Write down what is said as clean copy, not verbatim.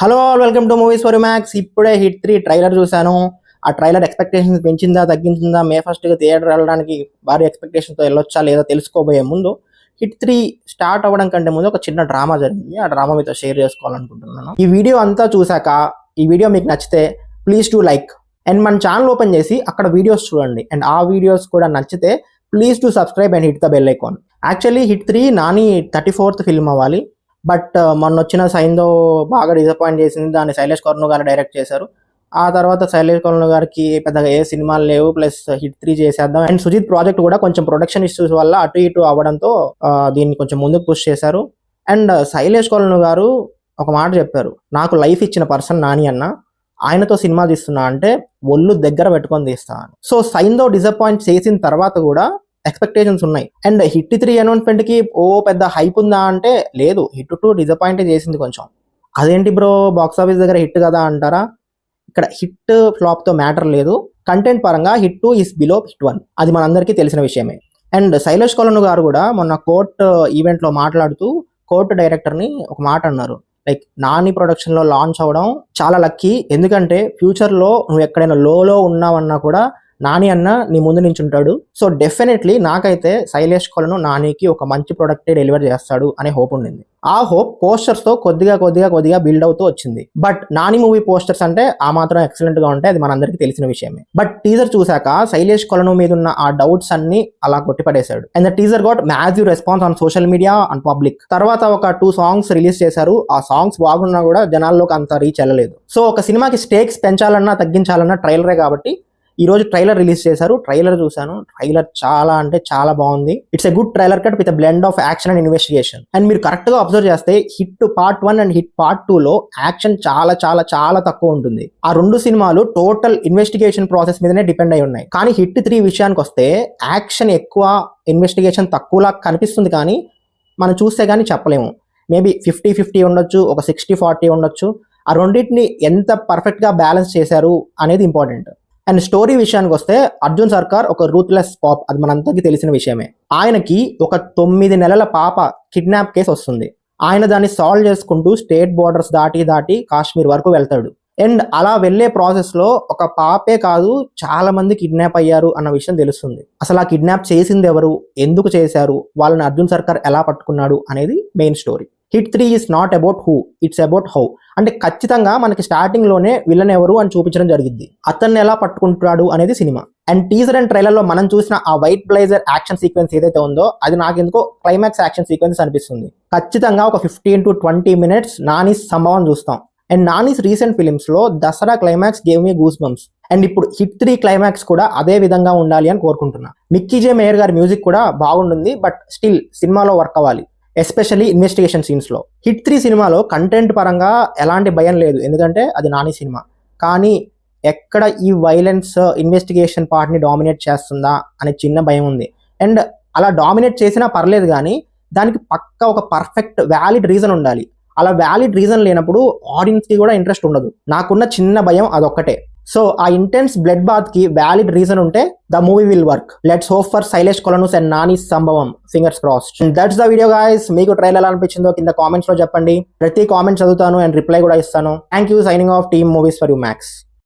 Hello all, welcome to movies for max. ఇప్పుడే hit 3 trailer చూశాను. ఆ ట్రైలర్ ఎక్స్పెక్టేషన్స్ పెంచిందా తగ్గించిందా, మే 1st theatre వెళ్ళడానికి భారీ ఎక్స్పెక్టేషన్తో వెళ్ళొచ్చా లేదా తెలుసుకోబోయే ముందు హిట్ 3 స్టార్ట్ అవ్వడం కంటే ముందు ఒక చిన్న డ్రామా జరిగింది. ఆ డ్రామా మీతో షేర్ చేసుకోవాలనుకుంటున్నాను. ఈ వీడియో అంతా చూశాక ఈ వీడియో మీకు నచ్చితే ప్లీజ్ టు లైక్ అండ్ మన ఛానల్ ఓపెన్ చేసి అక్కడ వీడియోస్ చూడండి. అండ్ ఆ వీడియోస్ కూడా నచ్చితే please to subscribe and hit the bell icon. Actually hit 3 Nani 34th film అవ్వాలి. బట్ మొన్న వచ్చిన సైందో బాగా డిసప్పాయింట్ చేసింది. దాన్ని శైలేష్ కొర్ను గారు డైరెక్ట్ చేశారు. ఆ తర్వాత శైలేష్ కొర్ను గారికి పెద్దగా ఏ సినిమాలు లేవు, ప్లస్ హిట్ 3 చేసేద్దాం. అండ్ సుజిత్ ప్రాజెక్ట్ కూడా కొంచెం ప్రొడక్షన్ ఇష్యూస్ వల్ల అటు ఇటు అవ్వడంతో దీన్ని కొంచెం ముందుకు పుష్ చేశారు. అండ్ శైలేష్ కొర్ను గారు ఒక మాట చెప్పారు, నాకు లైఫ్ ఇచ్చిన పర్సన్ నాని అన్న, ఆయనతో సినిమా తీస్తున్నా అంటే ఒళ్ళు దగ్గర పెట్టుకొని తీస్తా అని. సో సైందో డిసప్పాయింట్ చేసిన తర్వాత కూడా ఎక్స్పెక్టేషన్స్ ఉన్నాయి. అండ్ హిట్ 3 అనౌన్స్మెంట్ కి పెద్ద హైప్ ఉందా అంటే లేదు. హిట్ 2 డిసప్పాయింట్ చేసింది కొంచెం. అదేంటి బ్రో, బాక్స్ ఆఫీస్ దగ్గర హిట్ కదా అంటారా? ఇక్కడ హిట్ ఫ్లాప్ తో మ్యాటర్ లేదు. కంటెంట్ పరంగా హిట్ 2 ఈస్ బిలో హిట్ 1, అది మనందరికీ తెలిసిన విషయమే. అండ్ శైలేష్ కొలను గారు కూడా మొన్న కోర్ట్ ఈవెంట్ లో మాట్లాడుతూ కోర్ట్ డైరెక్టర్ ని ఒక మాట అన్నారు, లైక్ నాని ప్రొడక్షన్ లో లాంచ్ అవ్వడం చాలా లక్కీ, ఎందుకంటే ఫ్యూచర్ లో నువ్వు ఎక్కడైనా లోలో ఉన్నావన్నా కూడా నాని అన్న నీ ముందు నుంచి ఉంటాడు. సో డెఫినెట్లీ నాకైతే శైలేష్ కొలను నానికి ఒక మంచి ప్రొడక్ట్ డెలివర్ చేస్తాడు అనే హోప్ ఉండింది. ఆ హోప్ పోస్టర్స్ తో కొద్దిగా బిల్డ్ అవుతూ వచ్చింది. బట్ నాని మూవీ పోస్టర్స్ అంటే ఆ మాత్రం ఎక్సలెంట్ గా ఉంటాయి, అది మనందరికీ తెలిసిన విషయమే. బట్ టీజర్ చూసాక శైలేష్ కొలను మీద ఉన్న ఆ డౌట్స్ అన్ని అలా కొట్టిపడేశాడు. And the teaser got massive response on social media and public. తర్వాత ఒక 2 సాంగ్స్ రిలీజ్ చేశారు. ఆ సాంగ్స్ బాగున్నా కూడా జనాల్లోకి అంత రీచ్ వెళ్ళలేదు. సో ఒక సినిమాకి స్టేక్స్ పెంచాలన్నా తగ్గించాలన్నా ట్రైలరే కాబట్టి ఈ రోజు ట్రైలర్ రిలీజ్ చేశారు. ట్రైలర్ చూశాను. ట్రైలర్ చాలా అంటే చాలా బాగుంది. It's a good trailer cut with blend of action and investigation. And మీరు కరెక్ట్ గా అబ్జర్వ్ చేస్తే hit part 1 and hit part 2 లో యాక్షన్ చాలా చాలా చాలా తక్కువ ఉంటుంది. ఆ 2 సినిమాలు టోటల్ ఇన్వెస్టిగేషన్ ప్రాసెస్ మీదనే డిపెండ్ అయి ఉన్నాయి. కానీ హిట్ 3 విషయానికి వస్తే యాక్షన్ ఎక్కువ, ఇన్వెస్టిగేషన్ తక్కువలా కనిపిస్తుంది, కానీ మనం చూస్తే కానీ చెప్పలేము. మేబీ 50-50 ఉండొచ్చు, ఒక 60-40 ఉండొచ్చు. ఆ రెండింటిని ఎంత పర్ఫెక్ట్ గా బ్యాలెన్స్ చేశారు అనేది ఇంపార్టెంట్. అండ్ స్టోరీ విషయానికి వస్తే అర్జున్ సర్కార్ ఒక రూత్లెస్ పాప్, అది మనందరికీ తెలిసిన విషయమే. ఆయనకి ఒక 9 నెలల పాప కిడ్నాప్ కేసు వస్తుంది. ఆయన దాన్ని సాల్వ్ చేసుకుంటూ స్టేట్ బోర్డర్స్ దాటి కాశ్మీర్ వరకు వెళ్తాడు. అండ్ అలా వెళ్లే ప్రాసెస్ లో ఒక పాపే కాదు చాలా మంది కిడ్నాప్ అయ్యారు అన్న విషయం తెలుస్తుంది. అసలు ఆ కిడ్నాప్ చేసింది ఎవరు, ఎందుకు చేశారు, వాళ్ళని అర్జున్ సర్కార్ ఎలా పట్టుకున్నాడు అనేది main story. Hit 3 is not about who, it's about how. అంటే ఖచ్చితంగా మనకి స్టార్టింగ్ లోనే విలన్ ఎవరు అని చూపించడం జరిగింది, అతన్ని ఎలా పట్టుకుంటాడు అనేది cinema. And teaser and trailer లో మనం చూసిన ఆ వైట్ బ్లేజర్ యాక్షన్ సీక్వెన్స్ ఏదైతే ఉందో అది నాకు ఎందుకో క్లైమాక్స్ యాక్షన్ సీక్వెన్స్ అనిపిస్తుంది. ఖచ్చితంగా ఒక 15-20 minutes నాని సంభవం చూస్తాం. అండ్ నానీస్ రీసెంట్ ఫిలిమ్స్ లో Dasara climax gave me goose bumps. And ఇప్పుడు హిట్ 3 క్లైమాక్స్ కూడా అదే విధంగా ఉండాలి అని కోరుకుంటున్నా. మిక్కీ జే మేయర్ గారి మ్యూజిక్ కూడా బాగుంటుంది, బట్ స్టిల్ సినిమాలో వర్క్ అవ్వాలి, ఎస్పెషల్లీ ఇన్వెస్టిగేషన్ సీన్స్ లో. హిట్ 3 సినిమాలో కంటెంట్ పరంగా ఎలాంటి భయం లేదు, ఎందుకంటే అది నాని సినిమా. కానీ ఎక్కడ ఈ వైలెన్స్ ఇన్వెస్టిగేషన్ పార్ట్ ని డామినేట్ చేస్తుందా అనే చిన్న భయం ఉంది. అండ్ అలా డామినేట్ చేసినా పర్లేదు, కానీ దానికి పక్క ఒక పర్ఫెక్ట్ వ్యాలిడ్ రీజన్ ఉండాలి. అలా వ్యాలిడ్ రీజన్ లేనప్పుడు ఆడియన్స్ కి కూడా ఇంట్రెస్ట్ ఉండదు. నాకున్న చిన్న భయం అదొక్కటే. సో ఆ ఇంటెన్స్ బ్లడ్ బాత్ కి వ్యాలిడ్ రీజన్ ఉంటే the movie will work. Let's hope for Sailesh Kolanu's and Nani సంభవం. Fingers crossed. That's the video guys. మీకు ట్రైలర్ ఎలా అనిపించిందో కింద కామెంట్స్ లో చెప్పండి. ప్రతి కామెంట్ చదువుతాను అండ్ రిప్లై కూడా ఇస్తాను. Thank you. Signing off, team movies for you max.